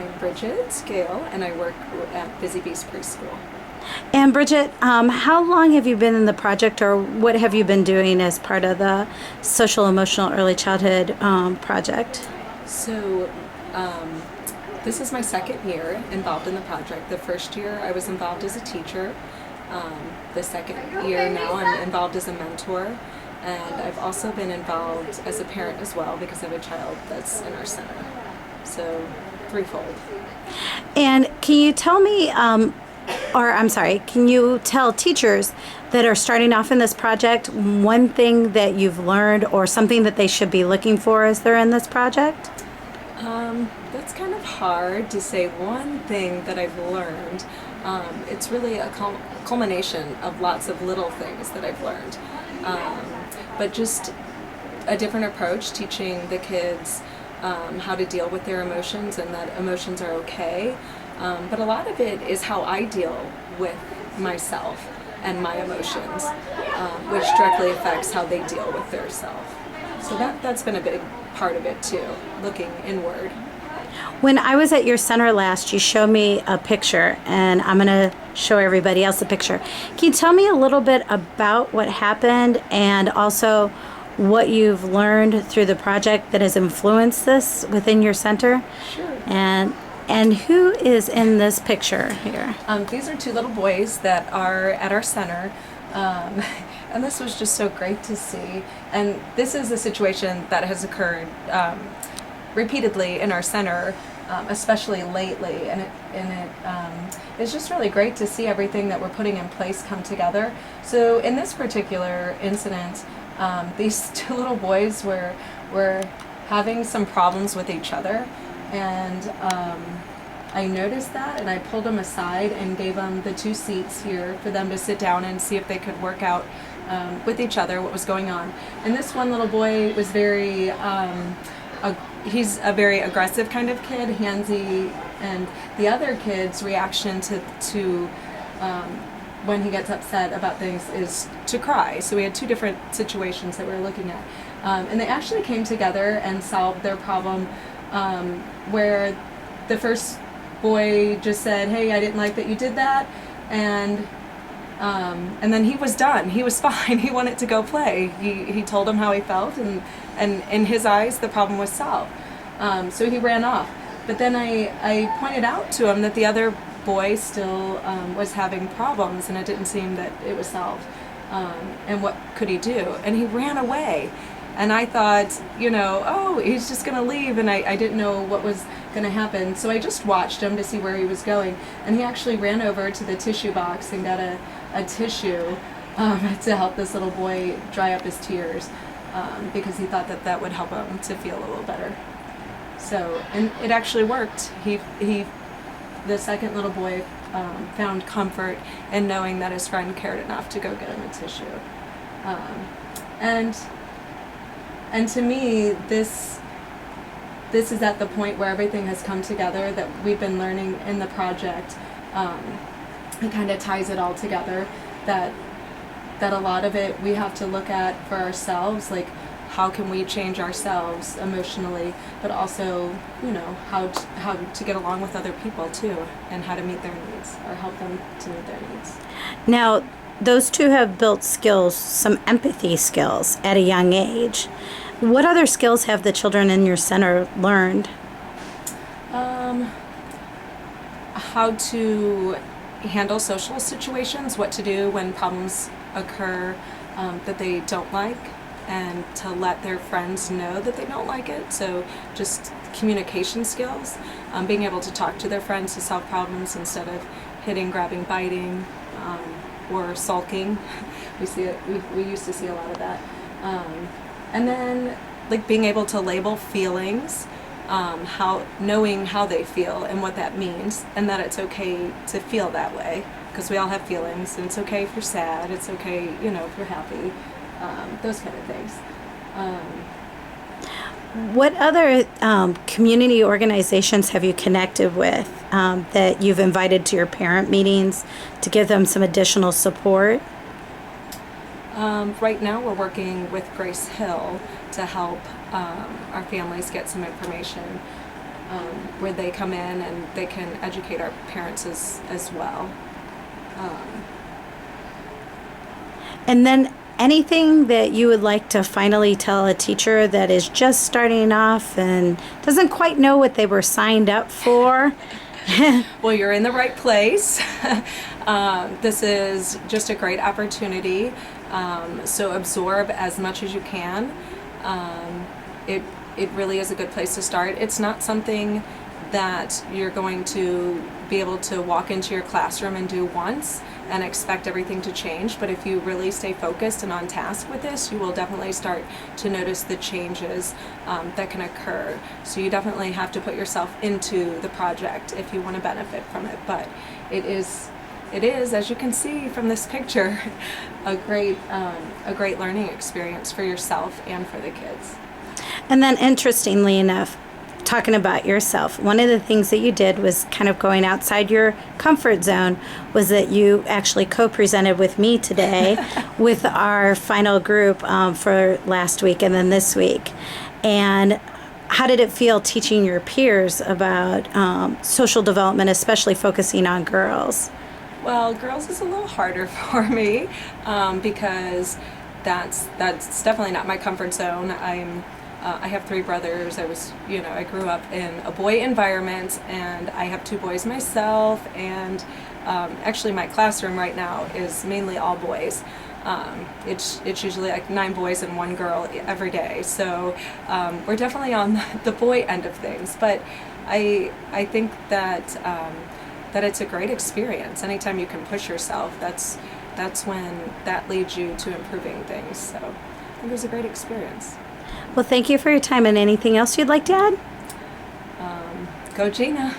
I'm Bridget Gale, and I work at Busy Beast Preschool. And Bridget, how long have you been in the project, or what have you been doing as part of the social emotional early childhood project? So, this is my second year involved in the project. The first year I was involved as a teacher. The second year now I'm involved as a mentor. And I've also been involved as a parent as well because I have a child that's in our center. So, threefold. And can you tell me, can you tell teachers that are starting off in this project one thing that you've learned or something that they should be looking for as they're in this project? That's kind of hard to say one thing that I've learned. It's really a culmination of lots of little things that I've learned. But just a different approach, teaching the kids how to deal with their emotions and that emotions are okay. But a lot of it is how I deal with myself and my emotions, which directly affects how they deal with their self. So that's been a big part of it too, looking inward. When I was at your center last, you showed me a picture, and I'm going to show everybody else the picture. Can you tell me a little bit about what happened and also what you've learned through the project that has influenced this within your center? Sure. And who is in this picture here? These are two little boys that are at our center. And this was just so great to see. And this is a situation that has occurred repeatedly in our center, especially lately. And it's just really great to see everything that we're putting in place come together. So in this particular incident, these two little boys were having some problems with each other. And I noticed that, and I pulled them aside and gave them the two seats here for them to sit down and see if they could work out with each other what was going on. And this one little boy was he's a very aggressive kind of kid, handsy, and the other kid's reaction to when he gets upset about things is to cry. So we had two different situations that we were looking at. And they actually came together and solved their problem, where the first boy just said, "Hey, I didn't like that you did that," and then he was done. He was fine. He wanted to go play. He told him how he felt, and in his eyes, the problem was solved. So he ran off. But then I pointed out to him that the other boy still was having problems, and it didn't seem that it was solved. And what could he do? And he ran away. And I thought, oh, he's just going to leave, and I didn't know what was going to happen. So I just watched him to see where he was going, and he actually ran over to the tissue box and got a tissue to help this little boy dry up his tears, because he thought that would help him to feel a little better. So, and it actually worked. The second little boy found comfort in knowing that his friend cared enough to go get him a tissue. And to me, this is at the point where everything has come together that we've been learning in the project. It kind of ties it all together, that a lot of it we have to look at for ourselves, like how can we change ourselves emotionally, but also, how to get along with other people too, and how to meet their needs or help them to meet their needs. Now, those two have built skills, some empathy skills at a young age. What other skills have the children in your center learned? How to handle social situations, what to do when problems occur that they don't like, and to let their friends know that they don't like it. So just communication skills, being able to talk to their friends to solve problems instead of hitting, grabbing, biting, or sulking. We used to see a lot of that. And then like being able to label feelings, knowing how they feel and what that means, and that it's okay to feel that way, because we all have feelings, and it's okay if you're sad, it's okay, if you're happy, those kind of things. What other community organizations have you connected with that you've invited to your parent meetings to give them some additional support? Right now we're working with Grace Hill to help our families get some information where they come in and they can educate our parents as well. And then anything that you would like to finally tell a teacher that is just starting off and doesn't quite know what they were signed up for? Well, you're in the right place. This is just a great opportunity. So absorb as much as you can. It really is a good place to start. It's not something that you're going to be able to walk into your classroom and do once and expect everything to change, but if you really stay focused and on task with this, you will definitely start to notice the changes that can occur. So you definitely have to put yourself into the project if you want to benefit from it, but it is, as you can see from this picture, a great learning experience for yourself and for the kids. And then, interestingly enough, talking about yourself, one of the things that you did was kind of going outside your comfort zone, was that you actually co-presented with me today with our final group for last week and then this week. And how did it feel teaching your peers about social development, especially focusing on girls? Well, girls is a little harder for me because that's definitely not my comfort zone. I have 3 brothers. I grew up in a boy environment, and I have 2 boys myself, and actually my classroom right now is mainly all boys. It's usually like 9 boys and 1 girl every day, so we're definitely on the boy end of things, but I think that it's a great experience. Anytime you can push yourself, that's when that leads you to improving things, so I think it was a great experience. Well, thank you for your time. And anything else you'd like to add? Go Gina.